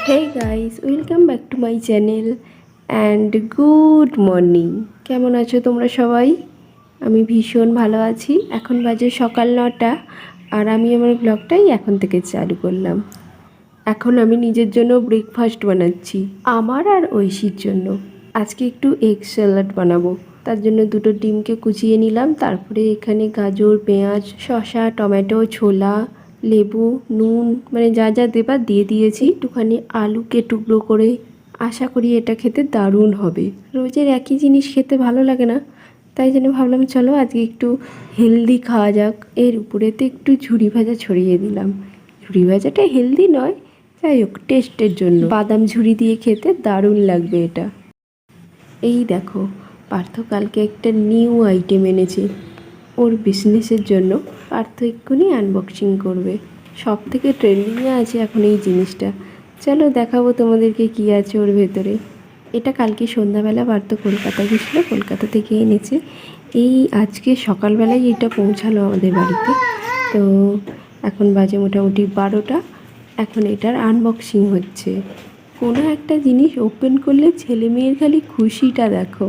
Hey guys, welcome back to my channel and good morning. কেমন আছো তোমরা সবাই? আমি ভীষণ ভালো আছি। এখন বাজে সকাল 9টা আর আমি আমার ব্লগটাই এখন থেকে চালু করলাম। এখন আমি নিজের জন্য ব্রেকফাস্ট বানাচ্ছি, আমার আর ঐশীর জন্য। আজকে একটু এগ স্যালাড বানাবো, তার জন্য দুটো ডিমকে কুচিয়ে নিলাম। তারপরে এখানে গাজর, পেঁয়াজ, শসা, টমেটো, ছোলা, লেবু, নুন, মানে যা যা দেবার দিয়ে দিয়েছি। একটুখানি আলুকে টুকরো করে। আশা করি এটা খেতে দারুণ হবে। রোজের একই জিনিস খেতে ভালো লাগে না, তাই জন্য ভাবলাম চলো আজকে একটু হেলদি খাওয়া যাক। এর উপরেতে একটু ঝুরি ভাজা ছড়িয়ে দিলাম। ঝুরি ভাজাটা হেলদি নয়, যাই হোক টেস্টের জন্য। বাদাম ঝুরি দিয়ে খেতে দারুণ লাগবে এটা। এই দেখো, পার্থ কালকে একটা নিউ আইটেম এনেছে ওর বিজনেসের জন্য। পার্থ এক্ষুনি আনবক্সিং করবে। সব থেকে ট্রেন্ডিংয়ে আছে এখন এই জিনিসটা। চলো দেখাবো তোমাদেরকে কী আছে ওর ভেতরে। এটা কালকে সন্ধ্যাবেলা পার্থ কলকাতা গেছিলো, কলকাতা থেকে এনেছে। এই আজকে সকালবেলায় এটা পৌঁছালো আমাদের বাড়িতে। তো এখন বাজে মোটামুটি 12টা। এখন এটার আনবক্সিং হচ্ছে। কোনো একটা জিনিস ওপেন করলে ছেলে মেয়ের খালি খুশিটা দেখো,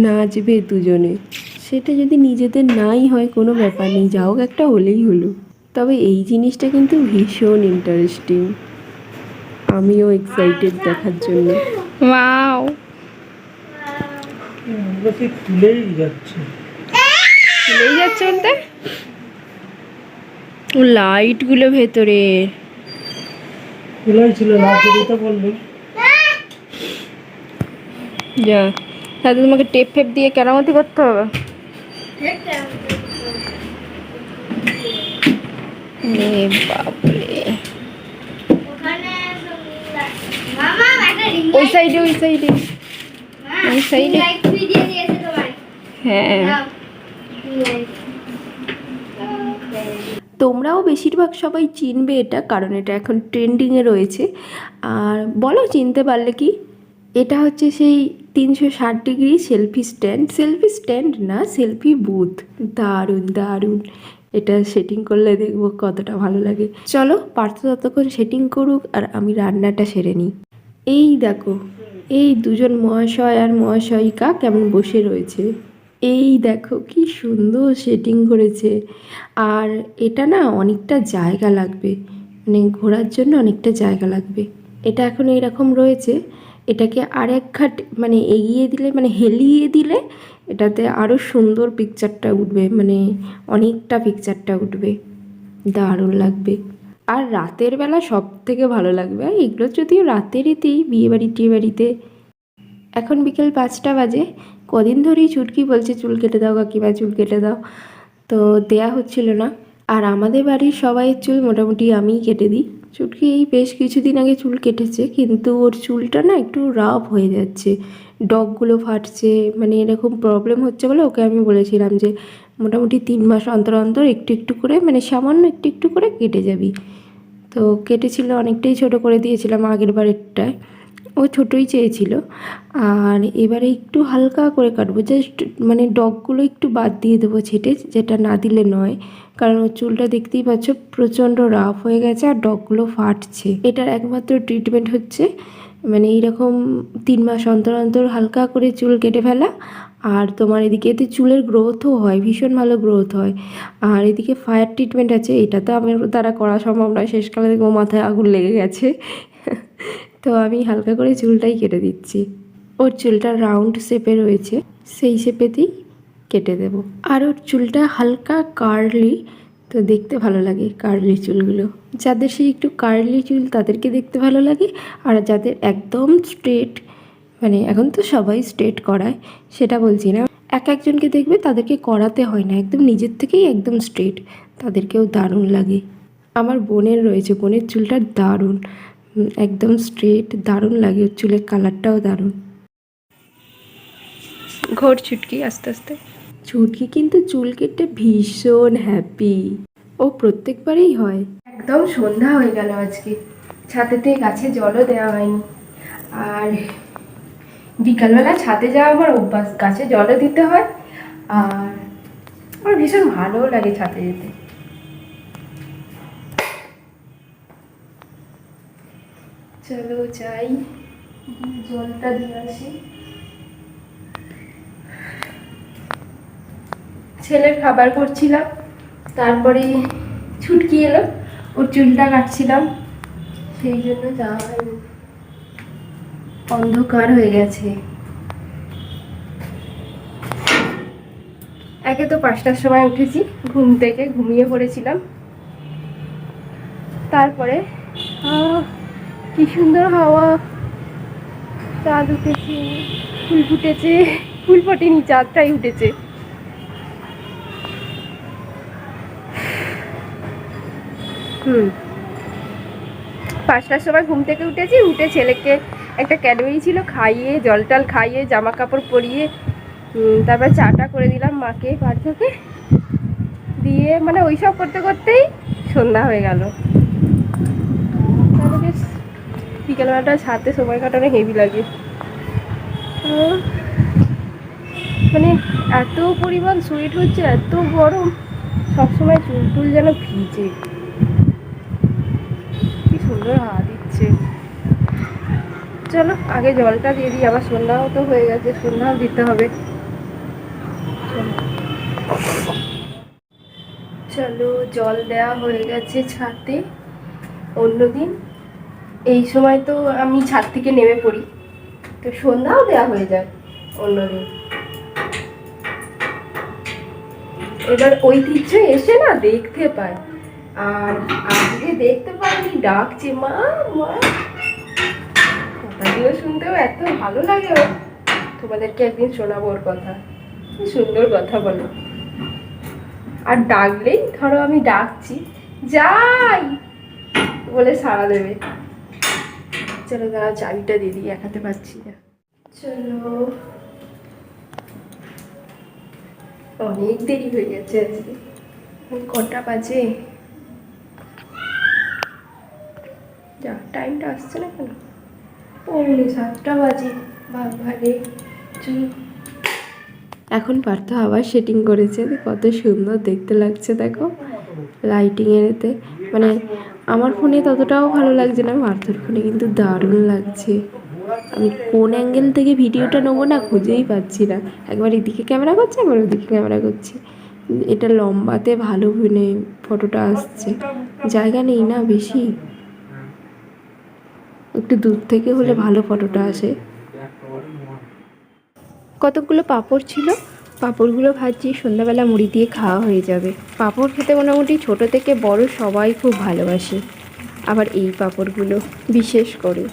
নাচবে দুজনে। সেটা যদি নিজেদের নাই হয় কোনো ব্যাপার নেই, যা হোক একটা হলেই হলো। তবে এই জিনিসটা কিন্তু ভীষণ ইন্টারেস্টিং, আমিও এক্সাইটেড দেখার জন্য। ওয়াও, খুলেই যাচ্ছে বলতে লাইটগুলো ভেতরে খুলেই ছিল না, তো বললো যা। তাহলে তোমাকে টেপ ফেপ দিয়ে কেরামতি করতে হবে। বাপরে, ওই সাইডে হ্যাঁ। তোমরাও বেশিরভাগ সবাই চিনবে এটা, কারণ এটা এখন ট্রেন্ডিংয়ে রয়েছে। আর বলো চিনতে পারলে কি? এটা হচ্ছে সেই 360 ডিগ্রি সেলফি স্ট্যান্ড না, সেলফি বুথ। দারুণ দারুণ। এটা সেটিং করলে দেখবো কতটা ভালো লাগে। চলো পার্থ ততক্ষণ সেটিং করুক আর আমি রান্নাটা সেরে নিই। এই দেখো, এই দুজন মহাশয় আর মহাশয়িকা কেমন বসে রয়েছে। এই দেখো কি সুন্দর সেটিং করেছে। আর এটা না অনেকটা জায়গা লাগবে, মানে ঘোরার জন্য অনেকটা জায়গা লাগবে। এটা এখন এইরকম রয়েছে। এটাকে আর এক ঘাট মানে এগিয়ে দিলে, মানে হেলিয়ে দিলে এটাতে আরও সুন্দর পিকচারটা উঠবে, মানে অনেকটা পিকচারটা উঠবে, দারুণ লাগবে। আর রাতের বেলা সব থেকে ভালো লাগবে। আর এগুলো যদিও রাতেরইতেই বিয়েবাড়ি টিয়েবাড়িতে। এখন বিকেল 5টা বাজে। কদিন ধরেই ছুটকি বলছে চুল কেটে দাও কাকিমা, চুল কেটে দাও, তো দেয়া হচ্ছিল না। আর আমাদের বাড়ির সবাইয়ের চুল মোটামুটি আমিই কেটে দিই। চুটকি এই বেশ কিছুদিন আগে চুল কেটেছে, কিন্তু ওর চুলটা না একটু রাফ হয়ে যাচ্ছে, ডগগুলো ফাটছে, মানে এরকম প্রবলেম হচ্ছে বলে ওকে আমি বলেছিলাম যে মোটামুটি 3 মাস অন্তর অন্তর একটু একটু করে, মানে সামান্য একটু একটু করে কেটে যাবি। তো কেটেছিল, অনেকটাই ছোট করে দিয়েছিলাম আগের বারেরটায়। ও ছোটোই চেয়েছিল। আর এবারে একটু হালকা করে কাটবো, জাস্ট মানে ডগগুলো একটু বাদ দিয়ে দেবো ছেটে, যেটা না দিলে নয়। কারণ ওর চুলটা দেখতেই পাচ্ছ প্রচণ্ড রাফ হয়ে গেছে আর ডগগুলো ফাটছে। এটার একমাত্র ট্রিটমেন্ট হচ্ছে মানে এইরকম 3 মাস অন্তর অন্তর হালকা করে চুল কেটে ফেলা। আর তোমার এদিকে এতে চুলের গ্রোথও হয়, ভীষণ ভালো গ্রোথ হয়। আর এদিকে ফায়ার ট্রিটমেন্ট আছে, এটা তো আমার দ্বারা করা সম্ভব নয়, শেষকালে দেখবো মাথায় আগুন লেগে গেছে। তো আমি হালকা করে চুলটাই কেটে দিচ্ছি। ওর চুলটা রাউন্ড শেপে রয়েছে, সেই শেপেতেই কেটে দেব। আর ওর চুলটা হালকা কার্লি, তো দেখতে ভালো লাগে কার্লি চুলগুলো। যাদের সেই একটু কার্লি চুল তাদেরকে দেখতে ভালো লাগে। আর যাদের একদম স্ট্রেট, মানে এখন তো সবাই স্ট্রেট করায়, সেটা বলছি না, একজনকে দেখবে তাদেরকে করাতে হয় না, একদম নিজের থেকেই একদম স্ট্রেট, তাদেরকেও দারুণ লাগে। আমার বোনের রয়েছে, বোনের চুলটা দারুণ, একদম স্ট্রেট, দারুণ লাগে, ওর চুলের কালারটাও দারুণ। ঘোর ছুটকি আস্তে আস্তে। ছুটকি কিন্তু চুল কেটে ভীষণ হ্যাপি, ও প্রত্যেকবারেই হয়। একদম সন্ধ্যা হয়ে গেল আজকে, ছাদেতে গাছে জলও দেওয়া হয়নি। আর বিকালবেলা ছাদে যাওয়া আমার অভ্যাস, গাছে জলও দিতে হয়। আর আমার ভীষণ ভালোও লাগে ছাদে যেতে। চলো যাই, জলটা দিয়ে আসি। ছেলের খাবার করছিলাম, তারপরে ছুটকি এলো, ওর চুলটা কাটছিলাম, সেই জন্য যাওয়া হয়নি। অন্ধকার হয়ে গেছে। একে তো 5টার সময় উঠেছি, ঘুম থেকে ঘুমিয়ে পড়েছিলাম। তারপরে কি সুন্দর হাওয়া, চাঁদ উঠেছে, ফুল ফুটেছে, ফুল ফোটেনি, চাঁদটাই উঠেছে। হুম, 5টার সময় ঘুম থেকে উঠেছি, উঠে ছেলেকে একটা ক্যাডবেরি ছিল খাইয়ে, জল টল খাইয়ে, জামা কাপড় পরিয়ে, তারপরে চাটা করে দিলাম মাকে, পার্থকে দিয়ে, মানে ওইসব করতে করতেই সন্ধ্যা হয়ে গেল। তাহলে বেশ বিকেলবেলাটা ছাদে সময় কাটানো হেভি লাগে। মানে এত পরিমাণ সুইট হচ্ছে, এত গরম, সবসময় চুল টুল যেন ভিজে। কি সুন্দর হাওয়া দিচ্ছে। চলো আগে জলটা দিয়ে দিই, আবার সন্ধ্যাও তো হয়ে গেছে, সন্ধ্যাও দিতে হবে। চলো জল দেওয়া হয়ে গেছে ছাদে। অন্যদিন এই সময় তো আমি ছাদ থেকে নেমে পড়ি, তো সন্ধ্যাও দেওয়া হয়ে যায় অন্যদিন। এবার ঐতিহ্য এসে না দেখতে পায়, আর আজকে দেখতে পাইনি, ডাকছে মা মা। কথাগুলো শুনতেও এত ভালো লাগে। তোমাদেরকে একদিন শোনাবো ওর কথা, কি সুন্দর কথা বলো। আর ডাকলেই ধরো আমি ডাকছি যাই বলে সাড়া দেবে। চলো দাঁড়া, চাবিটা দিয়ে দিই, একাতে পাচ্ছি না। চলো, অনেক দেরি হয়ে গেছে আজকে। কটা বাজে? যা, টাইমটা আসছে না কেন? 7:30 বাজে। বাবারে, চলো। এখন পার্থ আবার সেটিং করেছে, কত সুন্দর দেখতে লাগছে দেখো লাইটিং এতে। মানে আমার ফোনে ততটাও ভালো লাগছে না, পার্থর ফোনে কিন্তু দারুণ লাগছে। আমি কোন অ্যাঙ্গেল থেকে ভিডিওটা নেবো না খুঁজেই পাচ্ছি না, একবার এদিকে ক্যামেরা করছি, একবার ওদিকে ক্যামেরা করছি। এটা লম্বাতে ভালো মানে ফটোটা আসছে, জায়গা নেই না বেশি, একটু দূর থেকে হলে ভালো ফটোটা আসে। কতগুলো পাঁপড় ছিল, পাঁপড়গুলো ভাজছি, সন্ধ্যাবেলা মুড়ি দিয়ে খাওয়া হয়ে যাবে। পাঁপড় খেতে মোটামুটি ছোট থেকে বড় সবাই খুব ভালোবাসে, আবার এই পাঁপড়গুলো বিশেষ করে।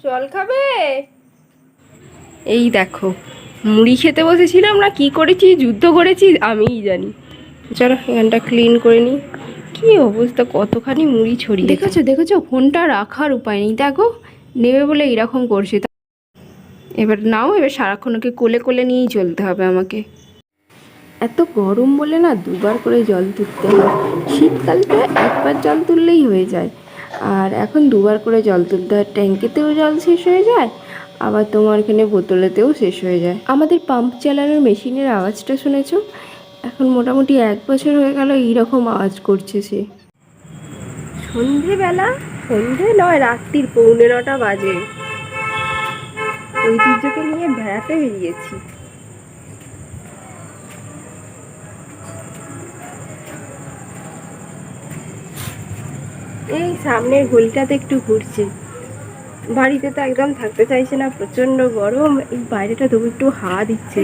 জল খাবে? এই দেখো, মুড়ি খেতে বসেছিলাম না, কি করেছি, যুদ্ধ করেছি আমিই জানি। চলো এখানটা ক্লিন করে নিই। কি অবস্থা, কতখানি মুড়ি ছড়িয়ে। দেখেছো দেখেছো, ফোনটা রাখার উপায় নেই, দেখো নেবে বলে এরকম করছে। এবার নাও, এবার সারাক্ষণ ওকে কোলে কোলে নিয়েই চলতে হবে আমাকে। এত গরম বলে না 2বার করে জল তুলতে হয়। শীতকালটা একবার জল তুললেই হয়ে যায়, আর এখন 2বার করে জল তুলতে হয়। ট্যাঙ্কিতেও জল শেষ হয়ে যায়, আবার তোমার এখানে বোতলেতেও শেষ হয়ে যায়। আমাদের পাম্প চালানোর মেশিনের আওয়াজটা শুনেছো? এখন মোটামুটি 1 বছর হয়ে গেল এইরকম আওয়াজ করছে সে। সন্ধেবেলা, সন্ধে নয়, রাত্রির 9:45 বাজে। ঐতিহ্যকে নিয়ে বেড়াতে বেরিয়েছি। এই সামনের গলিটাতে একটু ঘুরছে, বাড়িতে তো একদম থাকতে চাইছে না, প্রচন্ড গরম। এই বাইরেটা তবু একটু হাওয়া দিচ্ছে।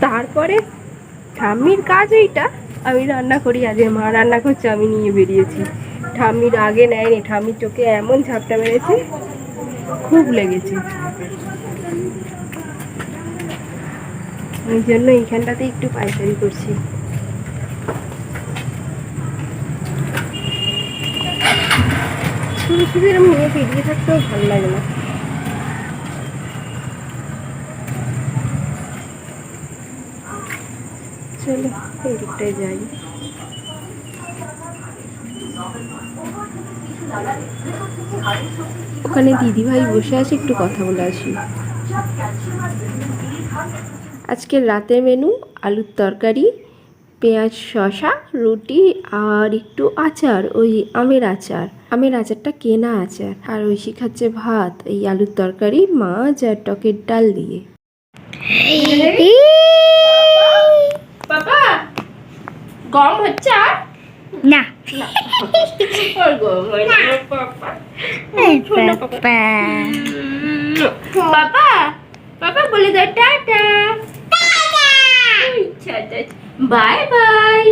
তারপরে ঠাম্মির কাজ এইটা, আমি রান্না করি, আজকে মা রান্না করছে, আমি নিয়ে বেরিয়েছি। ঠাম্মির আগে নেয়নি, ঠাম্মির চোখে এমন ঝাপটা মেরেছে, খুব লেগেছে। ওই জন্য এইখানটাতে একটু পাইচারি করছি। শুধু শুধু এরকম নিয়ে বেরিয়ে থাকতেও ভালো লাগে না। চলো এদিকটায় যাই। ওখানে দিদিভাই বসে আছে, একটু কথা বলে আসি। আজকের রাতের মেনু আলুর তরকারি, পেঁয়াজ শসা, রুটি আর একটু আচার, ওই আমের আচার। আমের আচারটা কেনা আচার। আর ঐশী খাচ্ছে ভাত, এই আলুর তরকারি, মাছ আর টকের ডাল দিয়ে। বাবা গরম হচ্ছে আর না বাবা বাবা বলে দাও টাটা। বাই বাই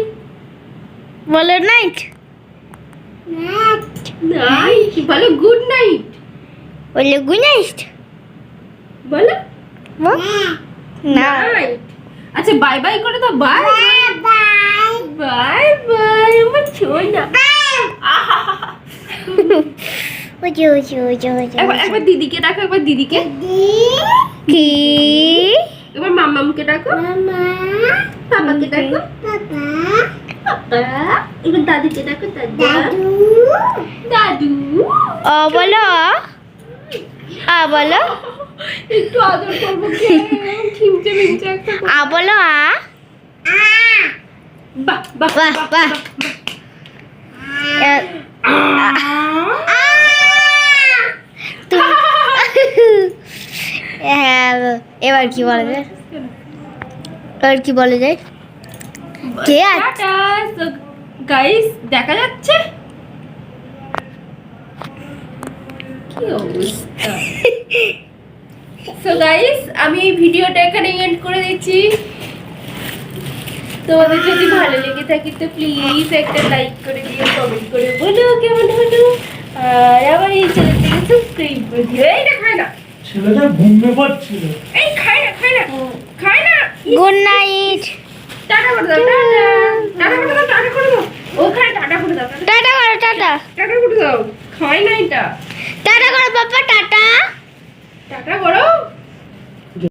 বলো নাইট নাইট বলো, গুড নাইট বলো গুড নাইট বলো না নাইট। আচ্ছা বাই বাই করে দাও। বাই বাই বাই বাই আমার ছোনা। ওজো ওজো ওজো ওজো একবার দিদিকে ডাকো, একবার দিদিকে, কি এবার মামামকে ডাকো, পাপাকে ডাকো, পাপা, এবার দাদিকে ডাকো, দাদু দাদু। ও বলো বলো একটু আদর করবো, খিমচে মিমচে একটা বলো বাহ বাহ বাহ বাহ এবার কি বলা যায়, এবার কি বলা যায়? কে টাটা। সো গাইস দেখা যাচ্ছে কি অবস্থা। সো গাইস আমি এই ভিডিওটা এখানে এন্ড করে দিচ্ছি। তোমাদের যদি ভালো লেগে থাকে তো প্লিজ একটা লাইক করে দিও, কমেন্ট করে বলো কেমন হলো, আর আমার এই চ্যানেলটাকে সাবস্ক্রাইব করে দিও। এইটা খায় না, ছেলেটা ঘুমিয়ে পড়ছিল। এই খায় না খায় না খায় না। গুড নাইট টাটা করে দাও, টাটা টাটা করে দাও, টাটা করে দাও। ওখানে টাটা করে দাও, টাটা করো টাটা টাটা করে দাও। খায় না এটা, টাটা করো বাবা টাটা টাটা করো।